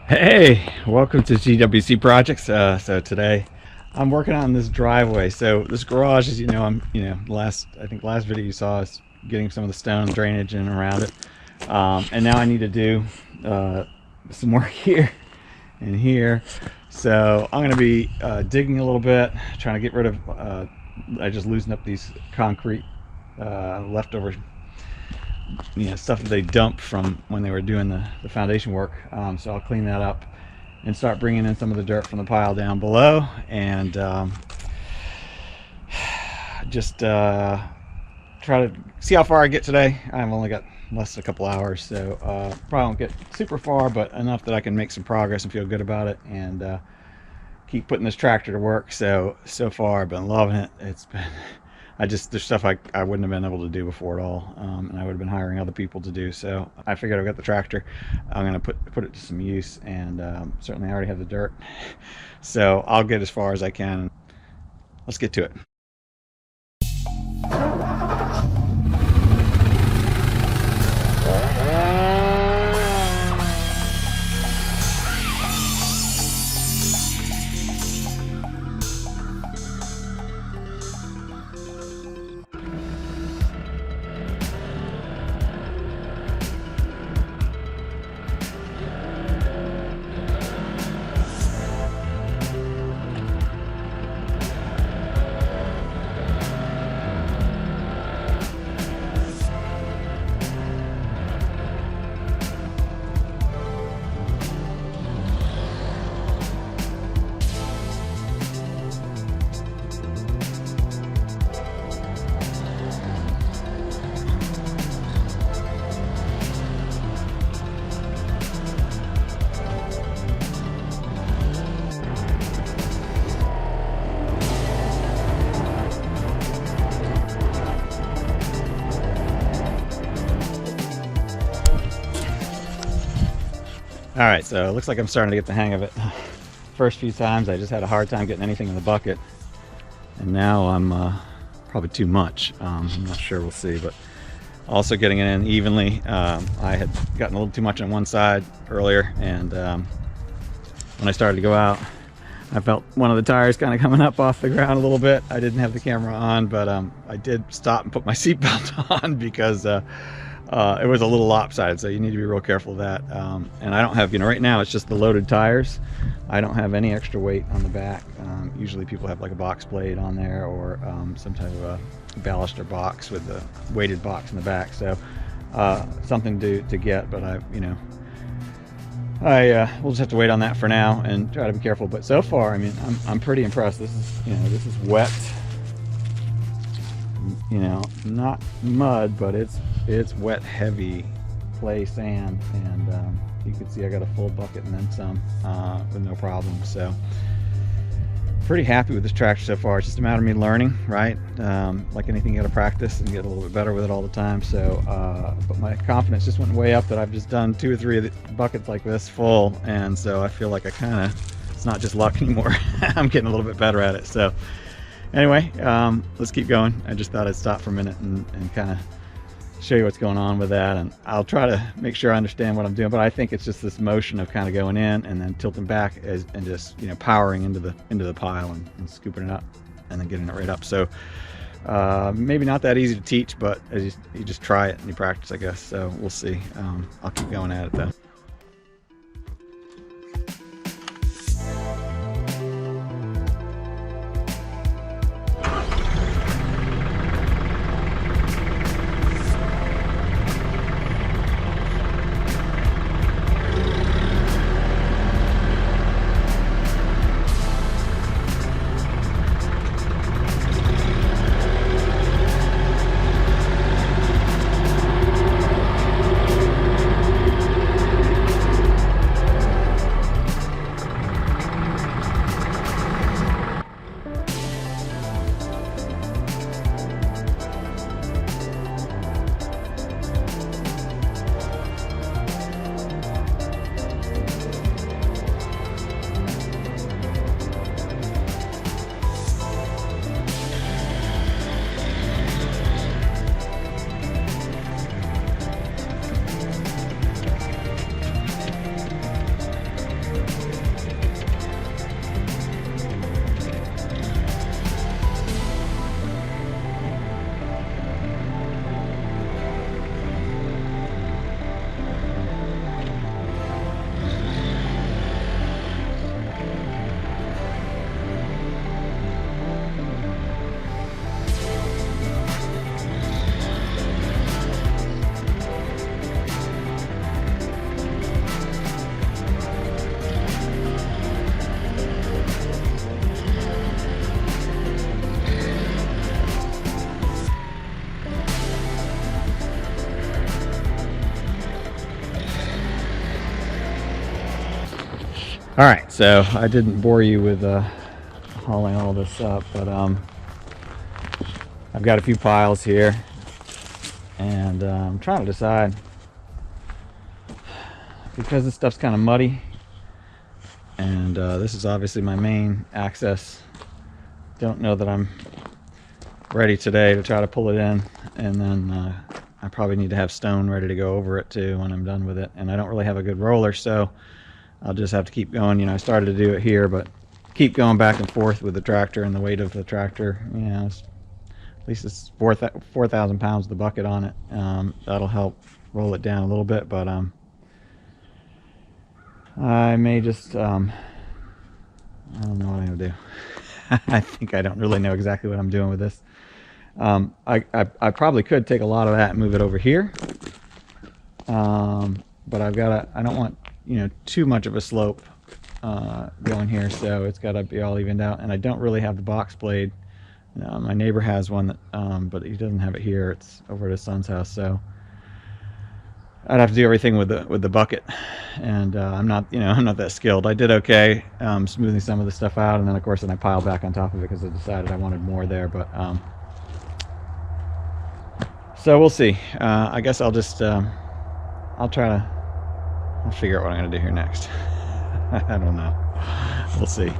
Hey, welcome to GWC Projects. So today I'm working on this driveway. So this garage, as you know, last video you saw is getting some of the stone drainage in and around it. And now I need to do some work here and here. So I'm going to be digging a little bit, trying to get rid of, I just loosened up these concrete leftover stuff that they dumped from when they were doing the foundation work. So I'll clean that up and start bringing in some of the dirt from the pile down below, and just try to see how far I get today. I've only got less than a couple hours, so probably won't get super far, but enough that I can make some progress and feel good about it, and keep putting this tractor to work. So far I've been loving it. It's been there's stuff I wouldn't have been able to do before at all, and I would have been hiring other people to do. So I figured I've got the tractor, I'm going to put it to some use, and certainly I already have the dirt, so I'll get as far as I can. Let's get to it. All right, so it looks like I'm starting to get the hang of it. First few times I just had a hard time getting anything in the bucket, and now I'm probably too much. I'm not sure, we'll see, but also getting it in evenly. I had gotten a little too much on one side earlier, and when I started to go out, I felt one of the tires kind of coming up off the ground a little bit. I didn't have the camera on, but I did stop and put my seatbelt on because it was a little lopsided, so you need to be real careful of that. And I don't have, right now it's just the loaded tires. I don't have any extra weight on the back. Usually people have like a box blade on there, or some type of a ballast or box with the weighted box in the back. So something to get, but we'll just have to wait on that for now and try to be careful. But so far, I mean, I'm pretty impressed. This is wet. Not mud, but it's wet, heavy clay sand, and you can see I got a full bucket and then some with no problem. So pretty happy with this tractor so far. It's just a matter of me learning, right? Like anything, you got to practice and get a little bit better with it all the time. So but my confidence just went way up that I've just done 2 or 3 of the buckets like this full, and so I feel like it's not just luck anymore. I'm getting a little bit better at it. So anyway, let's keep going. I just thought I'd stop for a minute and kind of show you what's going on with that, and I'll try to make sure I understand what I'm doing. But I think it's just this motion of kind of going in and then tilting back and just powering into the pile and scooping it up and then getting it right up. So maybe not that easy to teach, but you just try it and you practice, I guess. So we'll see. I'll keep going at it though. All right, so I didn't bore you with hauling all this up, but I've got a few piles here, and I'm trying to decide, because this stuff's kind of muddy, and this is obviously my main access. Don't know that I'm ready today to try to pull it in, and then I probably need to have stone ready to go over it too when I'm done with it, and I don't really have a good roller, so I'll just have to keep going. You know, I started to do it here, but keep going back and forth with the tractor and the weight of the tractor. You know, at least it's 4,000 pounds, the bucket on it. That'll help roll it down a little bit, but I may just, I don't know what I'm going to do. I think I don't really know exactly what I'm doing with this. I probably could take a lot of that and move it over here. But I don't want, you know, too much of a slope going here, so it's got to be all evened out. And I don't really have the box blade. My neighbor has one, that, but he doesn't have it here. It's over at his son's house, so I'd have to do everything with the bucket. And I'm not that skilled. I did okay smoothing some of the stuff out, and then of course I piled back on top of it because I decided I wanted more there. But so we'll see. I guess I'll just I'll figure out what I'm going to do here next. I don't know. We'll see.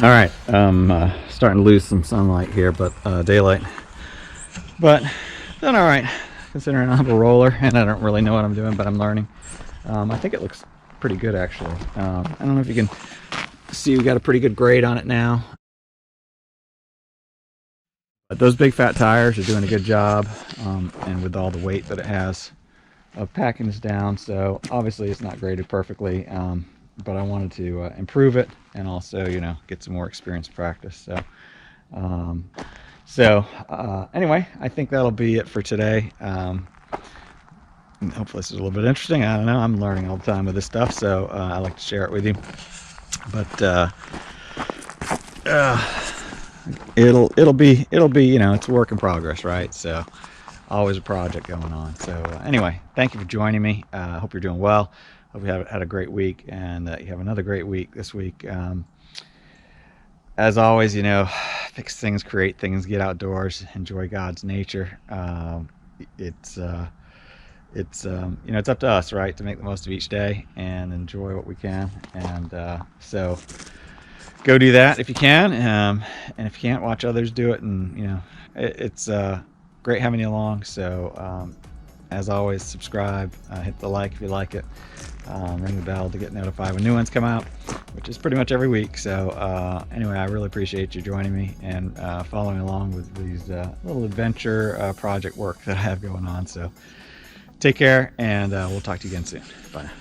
All right, starting to lose some sunlight here, but daylight. But done all right, considering I have a roller and I don't really know what I'm doing, but I'm learning. I think it looks pretty good actually. I don't know if you can see, we got a pretty good grade on it now. But those big fat tires are doing a good job, and with all the weight that it has of packing this down. So obviously it's not graded perfectly, but I wanted to improve it and also, you know, get some more experience practice. So anyway, I think that'll be it for today. Hopefully this is a little bit interesting. I don't know, I'm learning all the time with this stuff, so I like to share it with you. But it'll be, you know, it's a work in progress, right? So always a project going on. So anyway, thank you for joining me. I hope you're doing well. Hope you have had a great week, and you have another great week this week. As always, you know, fix things, create things, get outdoors, enjoy God's nature. It's you know, it's up to us, right, to make the most of each day and enjoy what we can. And so go do that if you can, and if you can't, watch others do it. And you know, it's great having you along. So as always, subscribe, hit the like if you like it, ring the bell to get notified when new ones come out, which is pretty much every week. So anyway, I really appreciate you joining me and following along with these little adventure project work that I have going on. So take care, and we'll talk to you again soon. Bye now.